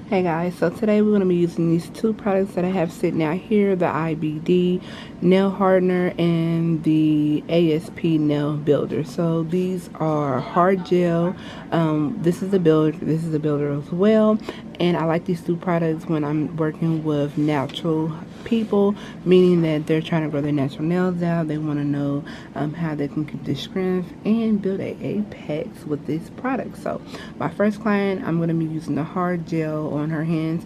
Hey guys, so today we're going to be using these two products that I have sitting out here, the IBD nail hardener and the ASP nail builder. So these are hard gel. This is a builder as well. And I like these two products when I'm working with natural people, meaning that they're trying to grow their natural nails out. They want to know how they can keep their strength and build a apex with this product. So my first client, I'm going to be using the hard gel on her hands.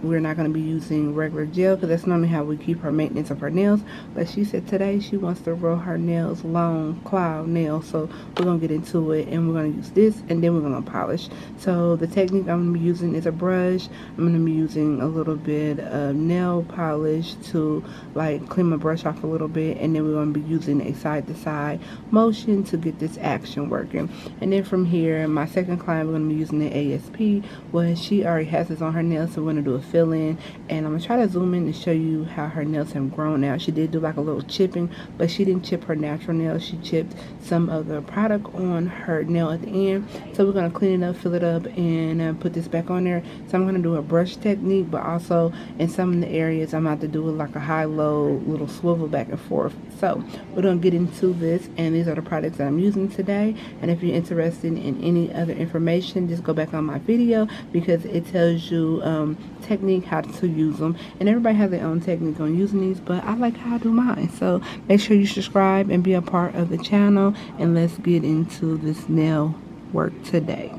We're not going to be using regular gel because that's normally how we keep her maintenance of her nails. But she said today she wants to grow her nails long, cloud nails. So we're going to get into it and we're going to use this and then we're going to polish. So the technique I'm going to be using is a brush. I'm going to be using a little bit of nail polish to like clean my brush off a little bit, and then we're going to be using a side to side motion to get this action working. And then from here, my second client, we're going to be using the ASP. Well, she already has this on her nails, so we're going to do a fill in, and I'm going to try to zoom in and show you how her nails have grown out. She did do like a little chipping, but she didn't chip her natural nails. She chipped some of the product on her nail at the end. So we're going to clean it up, fill it up, and put this back on there. So I'm going to do a brush technique, but also in some of the areas I'm about to do like a high-low little swivel back and forth. So we're going to get into this, and these are the products that I'm using today. And if you're interested in any other information, just go back on my video because it tells you technique, how to use them. And everybody has their own technique on using these, but I like how I do mine. So make sure you subscribe and be a part of the channel, and let's get into this nail work today.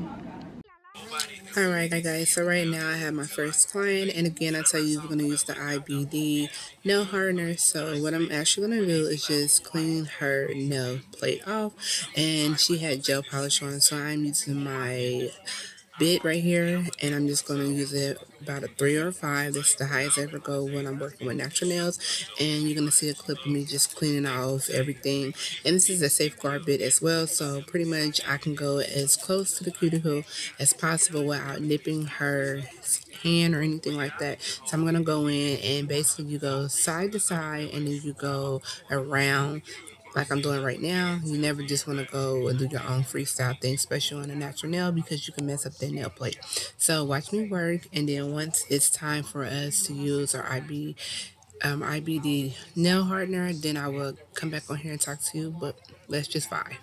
Alright guys, so right now I have my first client, and again I tell you we're going to use the IBD nail hardener. So what I'm actually going to do is just clean her nail plate off, and she had gel polish on, so I'm using my bit right here, and I'm just going to use it about a 3 or a 5. That's the highest I ever go when I'm working with natural nails. And you're going to see a clip of me just cleaning off everything. And this is a safeguard bit as well, so pretty much I can go as close to the cuticle as possible without nipping her hand or anything like that. So I'm going to go in and basically you go side to side, and then you go around like I'm doing right now. You never just want to go and do your own freestyle thing, especially on a natural nail, because you can mess up that nail plate. So watch me work, and then once it's time for us to use our IBD nail hardener, then I will come back on here and talk to you, but let's just vibe.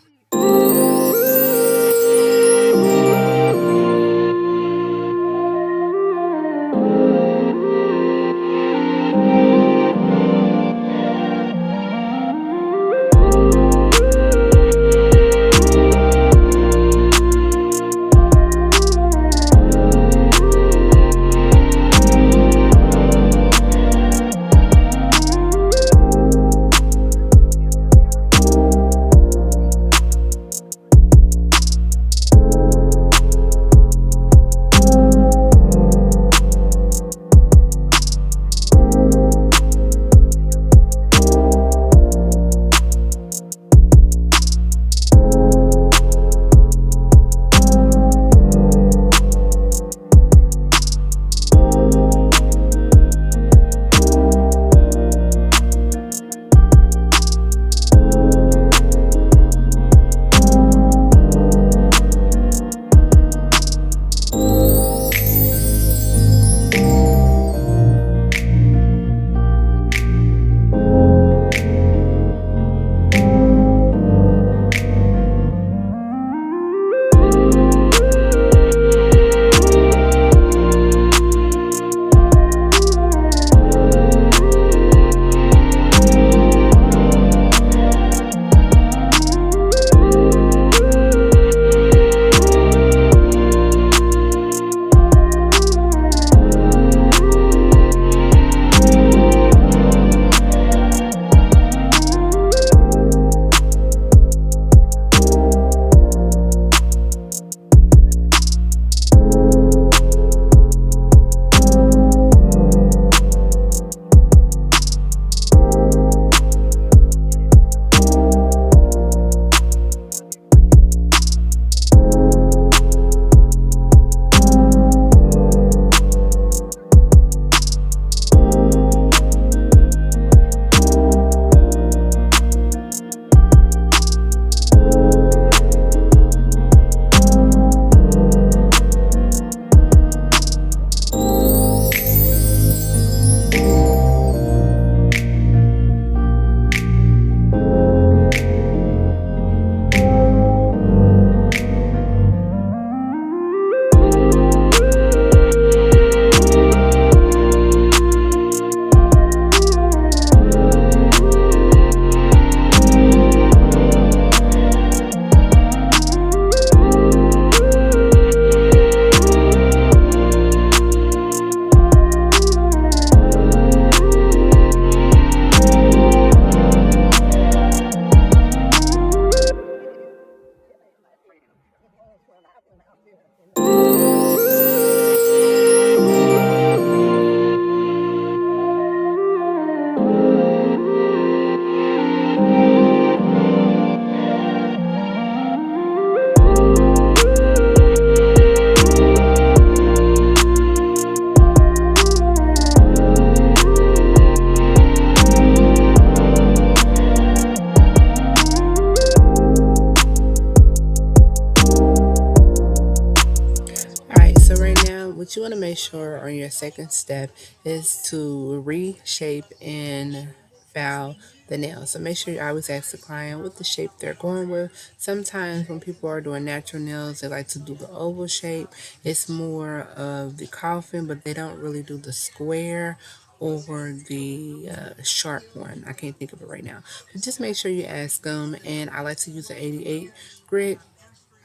you want to make sure on your second step is to reshape and file the nail. So make sure you always ask the client what the shape they're going with. Sometimes when people are doing natural nails, they like to do the oval shape. It's more of the coffin, but they don't really do the square or the sharp one. I can't think of it right now. But just make sure you ask them. And I like to use the 88 grit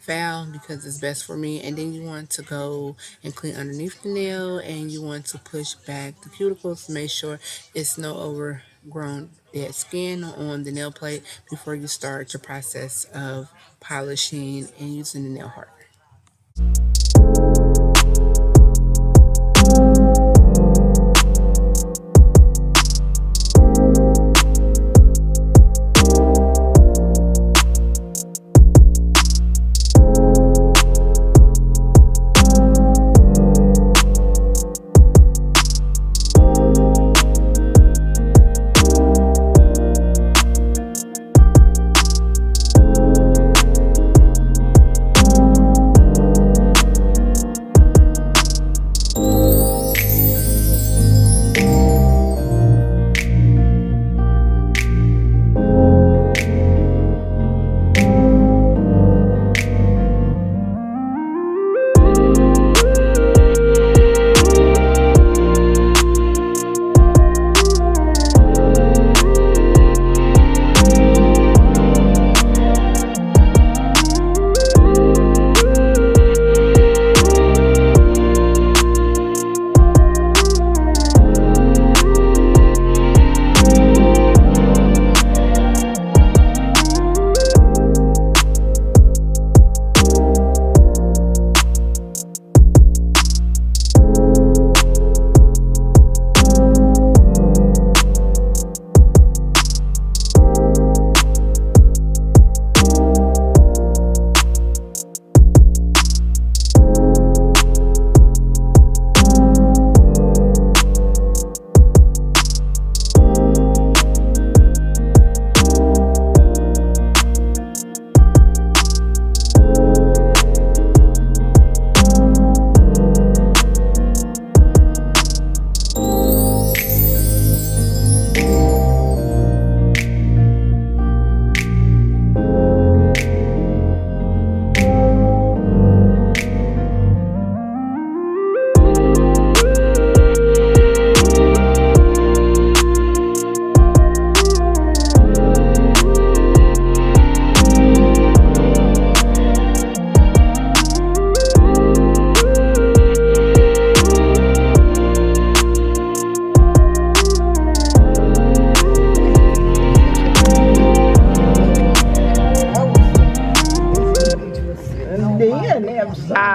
file because it's best for me. And then you want to go and clean underneath the nail, and you want to push back the cuticles to make sure it's no overgrown dead skin on the nail plate before you start your process of polishing and using the nail hardener.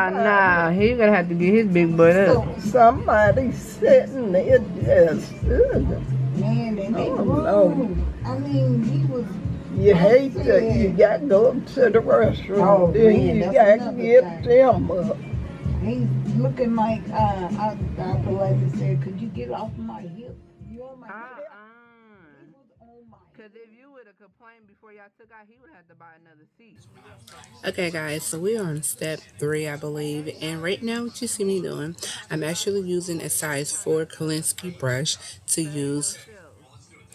Nah, he gonna have to get his big butt up. Somebody sitting there just, Man, and they no. rude. I mean, he was. You hate that you got to go up to the restroom, then man, you that's got to another get thing. them up. He's looking like, the lady said, could you get off my hip? You on my hip? He was on my Because hip. if you would have complained before y'all took out, he would have to buy another seat. Okay, guys, so we're on step 3, I believe. And right now, what you see me doing, I'm actually using a size 4 Kolinsky brush to use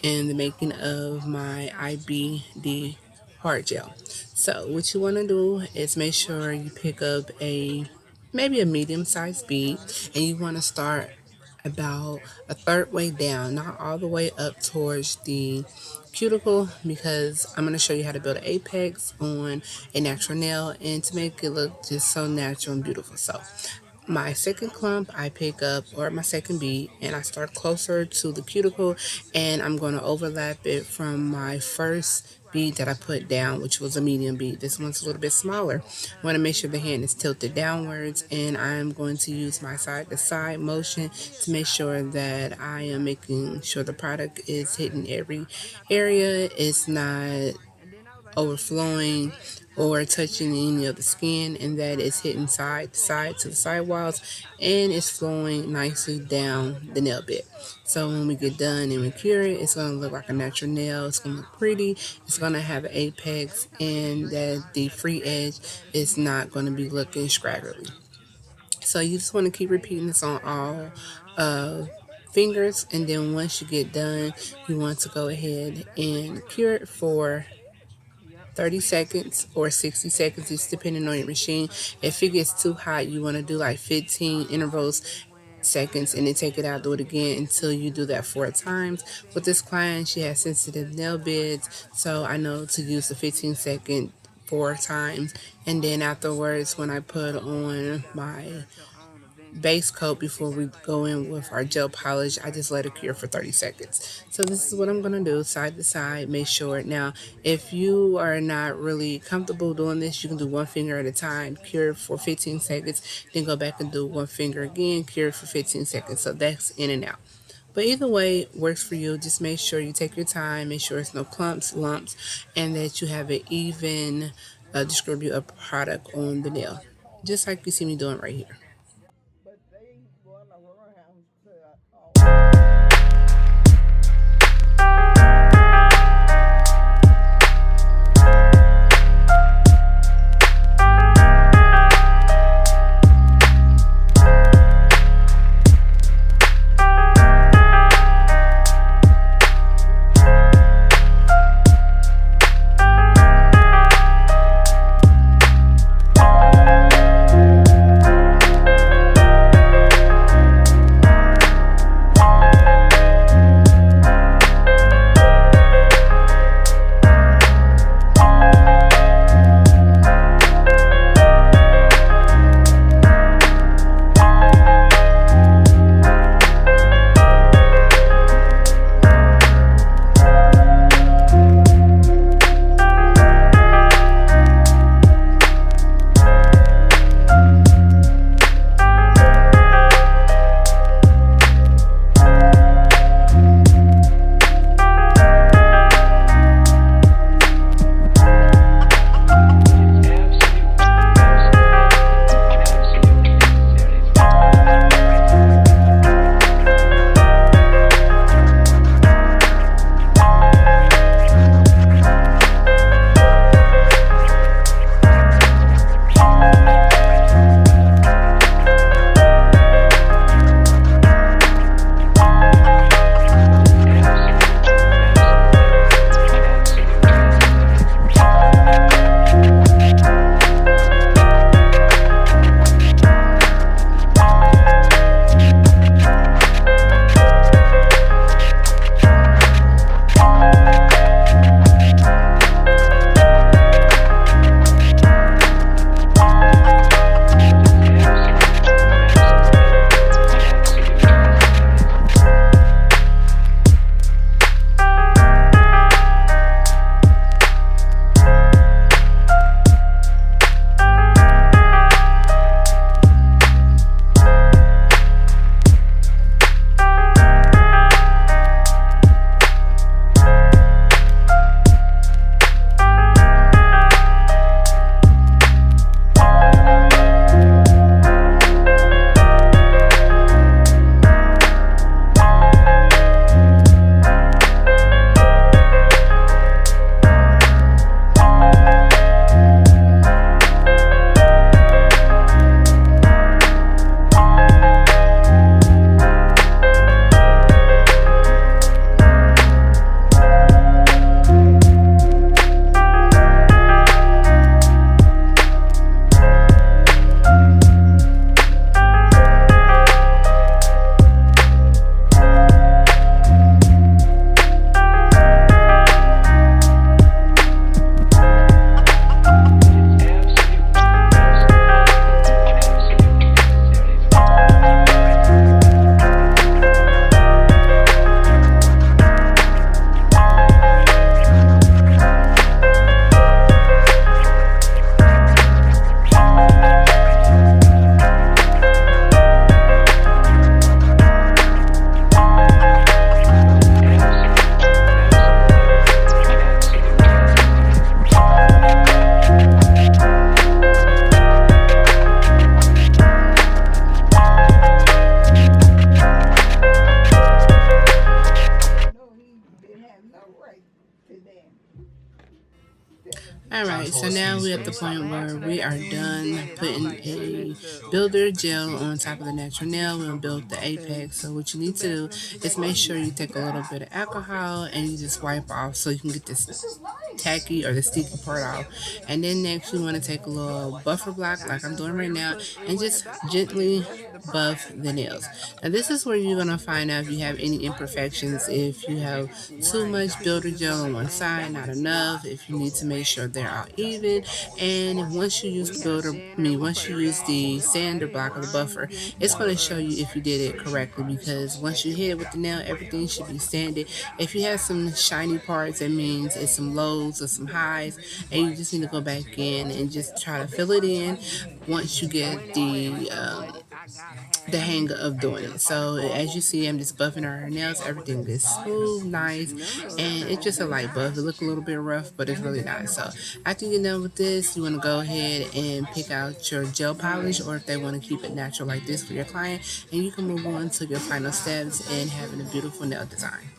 in the making of my IBD hard gel. So what you want to do is make sure you pick up a maybe a medium sized bead, and you want to start about a third way down, not all the way up towards the cuticle, because I'm going to show you how to build an apex on a natural nail and to make it look just so natural and beautiful. So my second clump I pick up, or my second bead, and I start closer to the cuticle, and I'm going to overlap it from my first bead that I put down, which was a medium bead. This one's a little bit smaller. I want to make sure the hand is tilted downwards, and I'm going to use my side to side motion to make sure that I am making sure the product is hitting every area. It's not overflowing or touching any of the skin, and that it's hitting side to side to the sidewalls, and it's flowing nicely down the nail bit. So when we get done and we cure it, it's going to look like a natural nail. It's going to look pretty. It's going to have an apex, and that the free edge is not going to be looking scraggly. So you just want to keep repeating this on all fingers, and then once you get done, you want to go ahead and cure it for 30 seconds or 60 seconds, just depending on your machine. If it gets too hot, you want to do like 15 intervals seconds and then take it out, do it again until you do that 4 times. With this client, she has sensitive nail beds, so I know to use the 15-second 4 times, and then afterwards when I put on my base coat before we go in with our gel polish, I just let it cure for 30 seconds. So this is what I'm going to do, side to side, make sure. Now, if you are not really comfortable doing this, you can do one finger at a time, cure for 15 seconds, then go back and do one finger again, cure for 15 seconds. So that's in and out. But either way works for you. Just make sure you take your time, make sure it's no clumps, lumps, and that you have an even distribute of product on the nail. Just like you see me doing right here. But they run around to Alright, so now we're at the point where we are done putting a builder gel on top of the natural nail. We're going to build the apex. So what you need to do is make sure you take a little bit of alcohol and you just wipe off so you can get this tacky or the sticky part off. And then next you want to take a little buffer block like I'm doing right now and just gently buff the nails. Now this is where you're going to find out if you have any imperfections, if you have too much builder gel on one side, not enough, if you need to make sure they're all even. And once you use the once you use the sander block or the buffer, it's going to show you if you did it correctly, because once you hit it with the nail, everything should be sanded. If you have some shiny parts, that means it's some lows or some highs, and you just need to go back in and just try to fill it in once you get the hang of doing it. So as you see, I'm just buffing our nails. Everything is smooth, nice, and it's just a light buff. It looks a little bit rough, but it's really nice. So after you're done with this, you want to go ahead and pick out your gel polish, or if they want to keep it natural like this for your client, and you can move on to your final steps and having a beautiful nail design.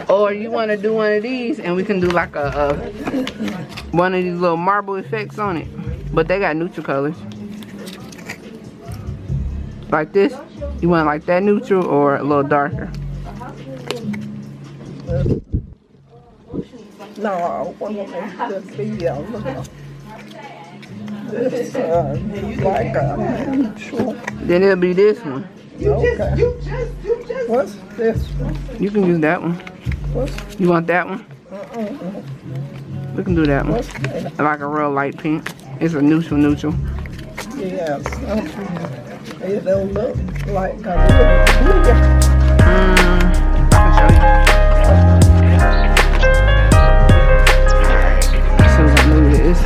Or you want to do one of these and we can do like a one of these little marble effects on it, but they got neutral colors like this. You want like that neutral or a little darker? No, I want to make this video look this like a neutral. Then it'll be this one. Okay. What's this one? You can use that one. What's You want that one? We can do that one. what's that? Like a real light pink. It's a neutral. Yes, it don't look like a I can show you. So what movie it is.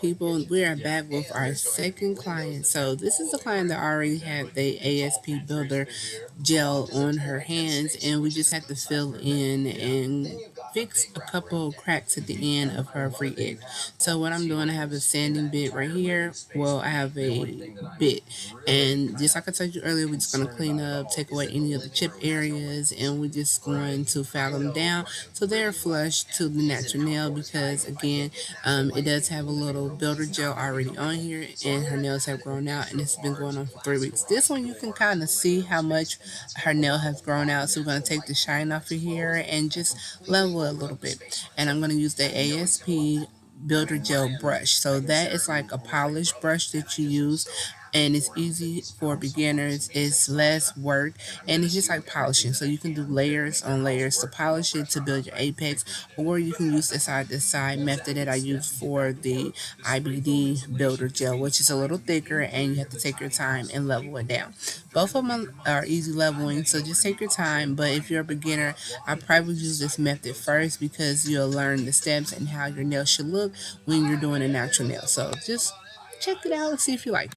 People, we are back with our second client. So this is the client that already had the ASP Builder gel on her hands, and we just had to fill in and fix a couple cracks at the end of her free edge. So what I'm doing, I have a sanding bit right here. Well, I have a bit, and just like I told you earlier, we're just going to clean up, take away any of the chip areas, and we're just going to file them down so they're flush to the natural nail, because again, it does have a little builder gel already on here, and her nails have grown out, and it's been going on for 3 weeks. This one, you can kind of see how much her nail has grown out. So we're going to take the shine off of here and just level it a little bit. And I'm going to use the ASP Builder Gel brush. So that is like a polished brush that you use, and it's easy for beginners. It's less work, and it's just like polishing. So you can do layers on layers to polish it to build your apex, or you can use the side to side method that I use for the IBD Builder Gel, which is a little thicker, and you have to take your time and level it down. Both of them are easy leveling, so just take your time. But if you're a beginner, I probably use this method first, because you'll learn the steps and how your nail should look when you're doing a natural nail. So just check it out and see if you like it.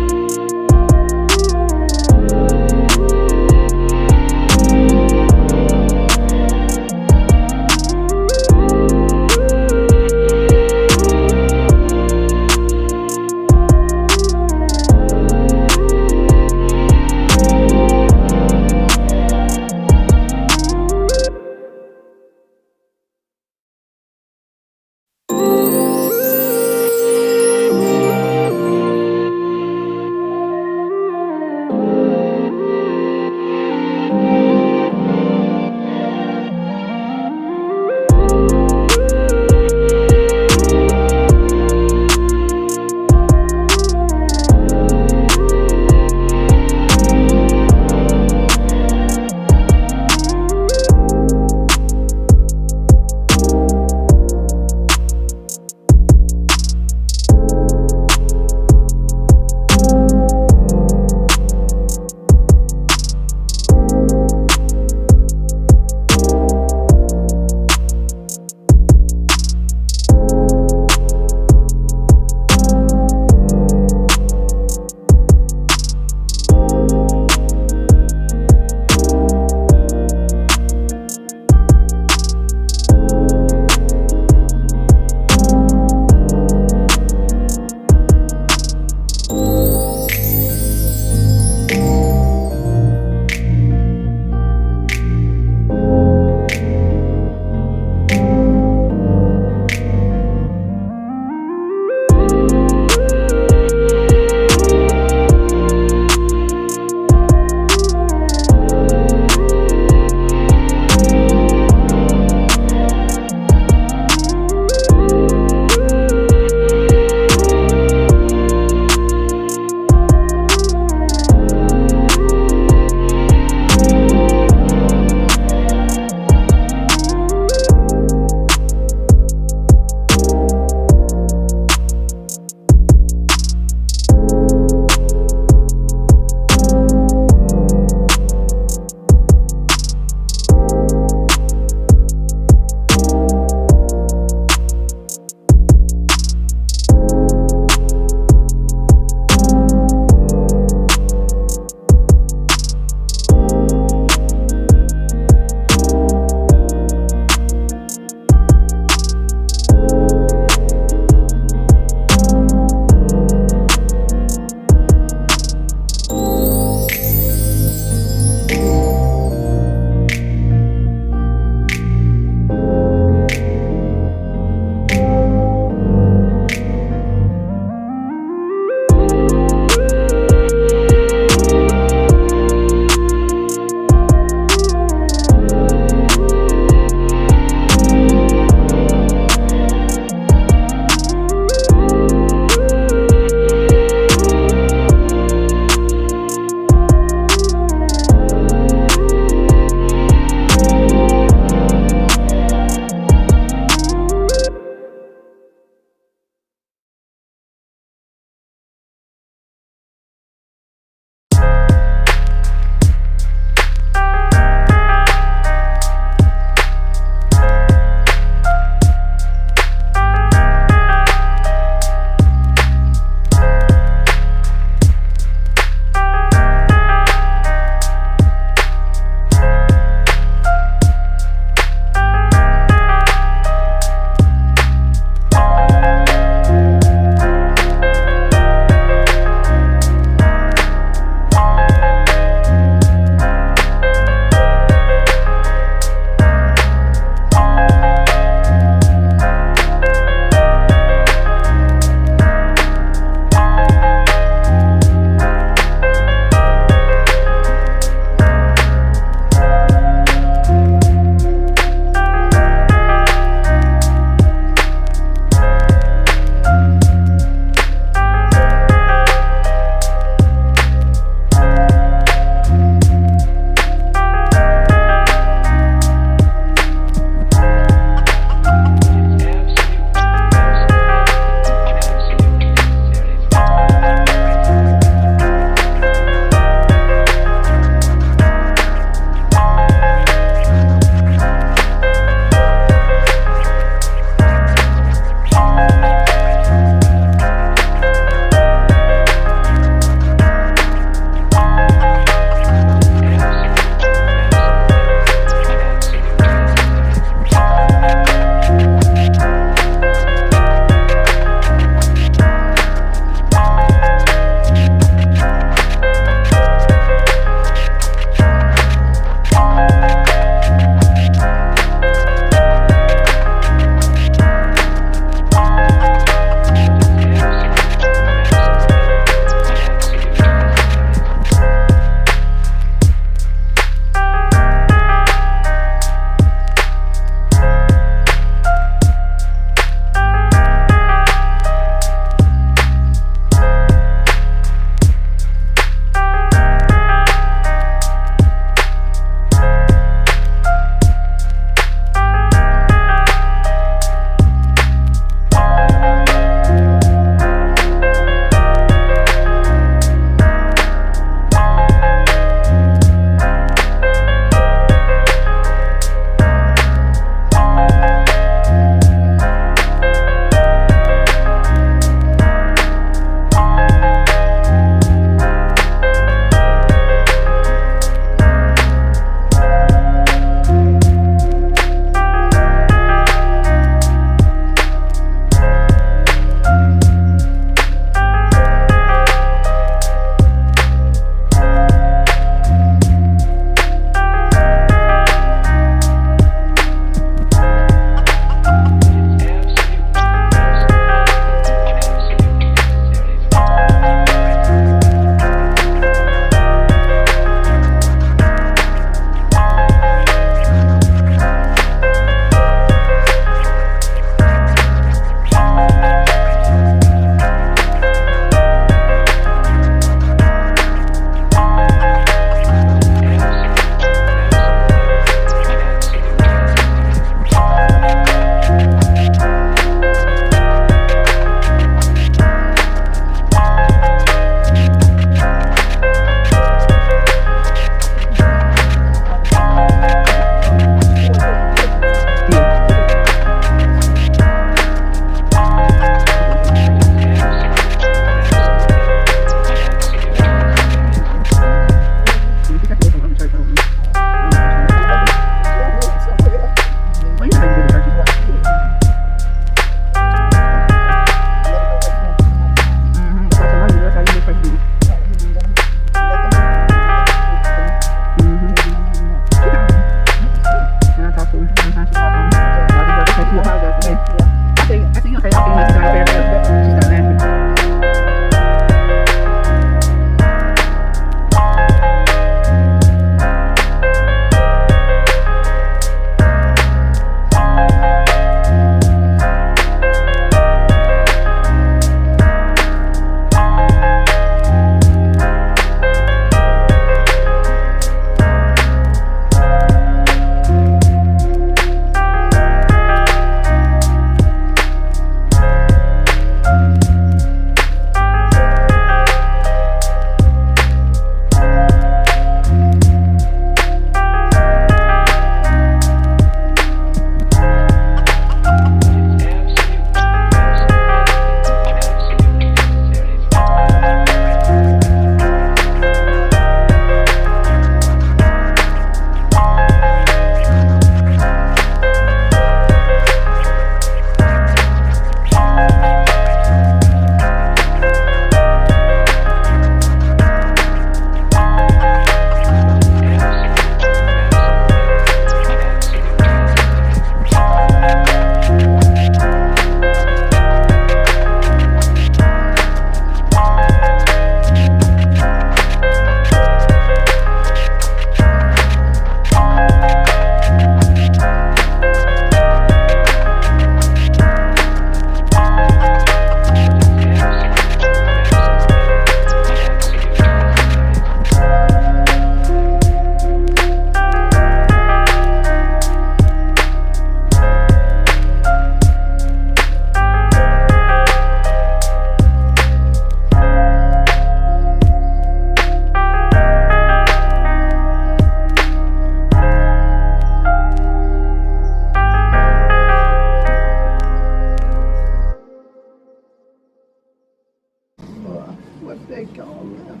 what's they call it?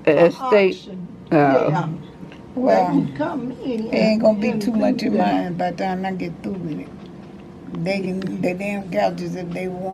Estate. Auction. Yeah. Well, Well, you come in. it ain't gonna be and too do much in that. mine by the time I get through with it. They can, the damn couches if they want.